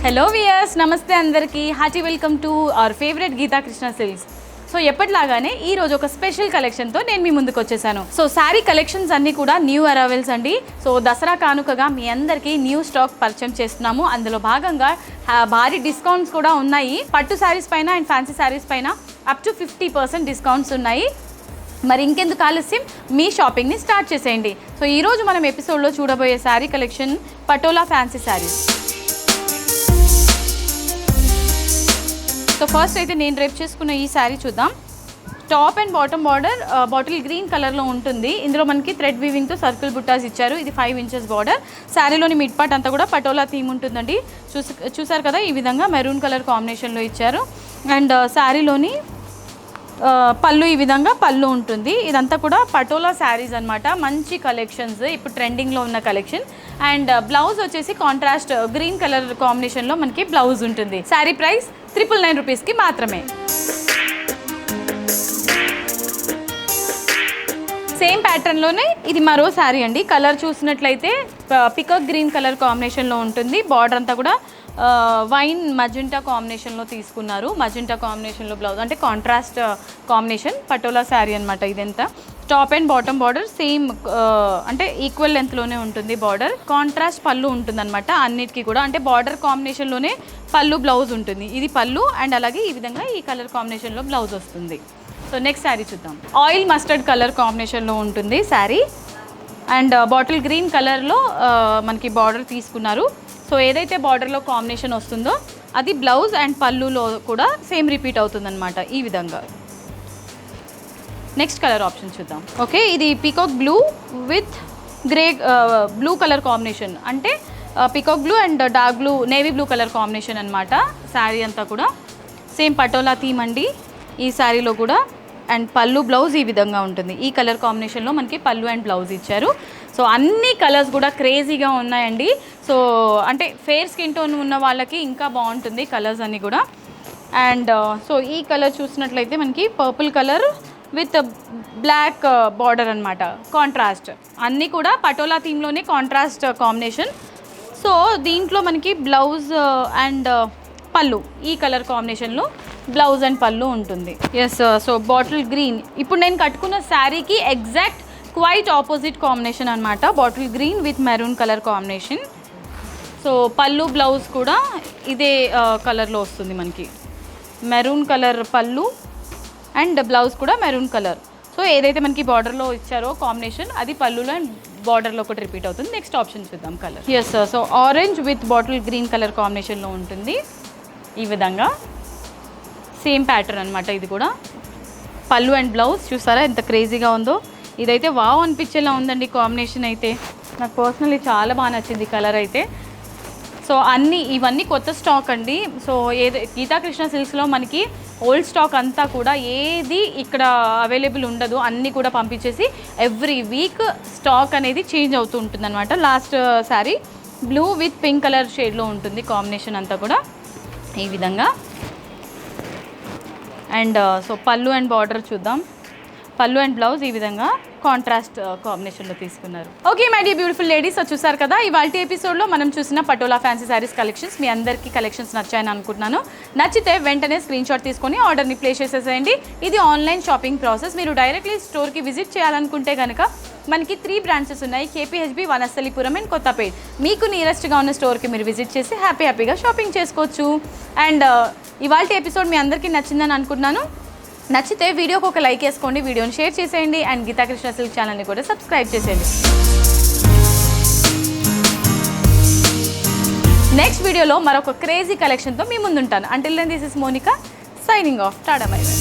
Hello viewers, నమస్తే అందరికీ. Hearty welcome to our favourite Geetha Krishna silks. So ఎప్పటిలాగానే ఈరోజు ఒక స్పెషల్ కలెక్షన్తో నేను మీ ముందుకు వచ్చేసాను. సో శారీ కలెక్షన్స్ అన్నీ కూడా న్యూ అరైవల్స్ అండి. సో దసరా కానుకగా మీ అందరికీ న్యూ స్టాక్ పరిచయం చేస్తున్నాము. అందులో భాగంగా భారీ డిస్కౌంట్స్ కూడా ఉన్నాయి. పట్టు శారీస్ పైన అండ్ ఫ్యాన్సీ శారీస్ పైన అప్ టు 50% డిస్కౌంట్స్ ఉన్నాయి. మరి ఇంకెందుకు ఆలస్యం, మీ షాపింగ్ని స్టార్ట్ చేసేయండి. సో ఈరోజు మనం ఎపిసోడ్లో చూడబోయే sari collection patola fancy saris. So first అయితే నేను రేపు చేసుకున్న ఈ శారీ చూద్దాం. Top and bottom border bottle green కలర్లో ఉంటుంది. ఇందులో మనకి థ్రెడ్ వీవింగ్తో సర్కిల్ బుట్టాస్ ఇచ్చారు. ఇది 5 ఇంచెస్ బార్డర్. శారీలోని మిడ్ పార్ట్ అంతా కూడా పటోలా థీమ్ ఉంటుందండి. చూసారు కదా, ఈ విధంగా మెరూన్ కలర్ కాంబినేషన్లో ఇచ్చారు. అండ్ శారీలోని పళ్ళు ఈ విధంగా పళ్ళు ఉంటుంది. ఇదంతా కూడా పటోలా శారీస్ అనమాట. మంచి కలెక్షన్స్, ఇప్పుడు ట్రెండింగ్లో ఉన్న కలెక్షన్. అండ్ బ్లౌజ్ వచ్చేసి కాంట్రాస్ట్ గ్రీన్ కలర్ కాంబినేషన్లో మనకి బ్లౌజ్ ఉంటుంది. శారీ ప్రైస్ 999 రూపీస్కి మాత్రమే. సేమ్ ప్యాటర్న్లోనే ఇది మరో శారీ అండి. కలర్ చూసినట్లయితే పికాక్ గ్రీన్ కలర్ కాంబినేషన్లో ఉంటుంది. బార్డర్ అంతా కూడా వైన్ మజెంటా కాంబినేషన్లో తీసుకున్నారు. మజెంటా కాంబినేషన్లో బ్లౌజ్, అంటే కాంట్రాస్ట్ కాంబినేషన్ పటోలా శారీ అనమాట. ఇదంతా top and bottom border same, అంటే ఈక్వల్ లెంత్లోనే ఉంటుంది. బార్డర్ కాంట్రాస్ట్ పళ్ళు ఉంటుందన్నమాట అన్నిటికీ కూడా. అంటే బార్డర్ కాంబినేషన్లోనే పళ్ళు బ్లౌజ్ ఉంటుంది. ఇది పళ్ళు అండ్ అలాగే ఈ విధంగా ఈ కలర్ కాంబినేషన్లో బ్లౌజ్ వస్తుంది. సో నెక్స్ట్ శారీ చూద్దాం. ఆయిల్ మస్టర్డ్ కలర్ కాంబినేషన్లో ఉంటుంది శారీ. అండ్ బాటిల్ గ్రీన్ కలర్లో మనకి బార్డర్ తీసుకున్నారు. సో ఏదైతే బార్డర్లో కాంబినేషన్ వస్తుందో అది బ్లౌజ్ అండ్ పళ్ళులో కూడా సేమ్ రిపీట్ అవుతుందన్నమాట ఈ విధంగా. నెక్స్ట్ కలర్ ఆప్షన్ చూద్దాం. ఓకే, ఇది peacock blue with grey blue colour combination. అంటే peacock blue and dark blue, navy blue colour combination అనమాట. శారీ అంతా కూడా సేమ్ పటోలా థీమ్ అండి ఈ శారీలో కూడా. అండ్ పళ్ళు బ్లౌజ్ ఈ విధంగా ఉంటుంది. ఈ కలర్ కాంబినేషన్లో మనకి పళ్ళు అండ్ బ్లౌజ్ ఇచ్చారు. సో అన్ని కలర్స్ కూడా క్రేజీగా ఉన్నాయండి. సో అంటే ఫేర్ స్కిన్ టోన్ ఉన్న వాళ్ళకి ఇంకా బాగుంటుంది కలర్స్ అన్నీ కూడా. అండ్ సో ఈ కలర్ చూసినట్లయితే మనకి purple colour with black border అనమాట, కాంట్రాస్ట్. అన్నీ కూడా పటోలా థీమ్లోనే కాంట్రాస్ట్ కాంబినేషన్. సో దీంట్లో మనకి బ్లౌజ్ అండ్ పళ్ళు ఈ కలర్ కాంబినేషన్లో బ్లౌజ్ అండ్ పళ్ళు ఉంటుంది. ఎస్, సో బాటిల్ గ్రీన్ ఇప్పుడు నేను కట్టుకున్న శారీకి ఎగ్జాక్ట్ క్వైట్ ఆపోజిట్ కాంబినేషన్ అనమాట. Bottle green with maroon colour combination. So పళ్ళు బ్లౌజ్ కూడా ఇదే కలర్లో వస్తుంది మనకి. మెరూన్ కలర్ పళ్ళు అండ్ బ్లౌజ్ కూడా మెరూన్ కలర్. సో ఏదైతే మనకి బార్డర్లో ఇచ్చారో కాంబినేషన్ అది పళ్ళులో అండ్ బార్డర్లో కూడా రిపీట్ అవుతుంది. నెక్స్ట్ ఆప్షన్ చూద్దాం colour. Yes, so orange with bottle green colour కాంబినేషన్లో ఉంటుంది ఈ విధంగా. సేమ్ ప్యాటర్న్ అనమాట ఇది కూడా. పళ్ళు అండ్ బ్లౌజ్ చూసారా ఎంత క్రేజీగా ఉందో. ఇదైతే వావ్ అనిపించేలా ఉందండి కాంబినేషన్ అయితే. నాకు పర్సనల్లీ చాలా బాగా నచ్చింది కలర్ అయితే. సో ఇవన్నీ కొత్త స్టాక్ అండి. సో గీతా కృష్ణ సిల్క్స్లో మనకి ఓల్డ్ స్టాక్ అంతా కూడా ఏది ఇక్కడ అవైలబుల్ ఉండదు. అన్నీ కూడా పంపించేసి ఎవ్రీ వీక్ స్టాక్ అనేది చేంజ్ అవుతూ ఉంటుంది అనమాట. Last sari blue with pink colour షేడ్లో ఉంటుంది కాంబినేషన్ అంతా కూడా ఈ విధంగా. అండ్ సో పళ్ళు అండ్ బార్డర్ చూద్దాం. పళ్ళు అండ్ బ్లౌజ్ ఈ విధంగా కాంట్రాస్ట్ కాంబినేషన్లో తీసుకున్నారు. Okay my dear beautiful ladies, so చూసారు కదా ఇవాల్టి ఎపిసోడ్లో మనం చూసిన పటోలా ఫ్యాన్సీ శారీస్ కలెక్షన్స్. మీ అందరికీ కలెక్షన్స్ నచ్చాయని అనుకుంటున్నాను. నచ్చితే వెంటనే స్క్రీన్ షాట్ తీసుకొని ఆర్డర్ని ప్లేస్ చేసేసేయండి. ఇది ఆన్లైన్ షాపింగ్ ప్రాసెస్. మీరు డైరెక్ట్లీ స్టోర్కి విజిట్ చేయాలనుకుంటే కనుక మనకి 3 బ్రాంచెస్ ఉన్నాయి. KPHB, Vanasthalipuram and Kothapet. మీకు నియరెస్ట్గా ఉన్న స్టోర్కి మీరు విజిట్ చేసి హ్యాపీగా షాపింగ్ చేసుకోవచ్చు. అండ్ ఇవాల్టి ఎపిసోడ్ మీ అందరికీ నచ్చిందని అనుకుంటున్నాను. నచ్చితే వీడియోకి ఒక లైక్ వేసుకోండి, వీడియోని షేర్ చేసేయండి అండ్ గీతా కృష్ణ సిల్క్ ఛానల్ని కూడా సబ్స్క్రైబ్ చేసేయండి. నెక్స్ట్ వీడియోలో మరొక క్రేజీ కలెక్షన్తో మీ ముందుంటాను. Until then this is Monica signing off. Tata bye by.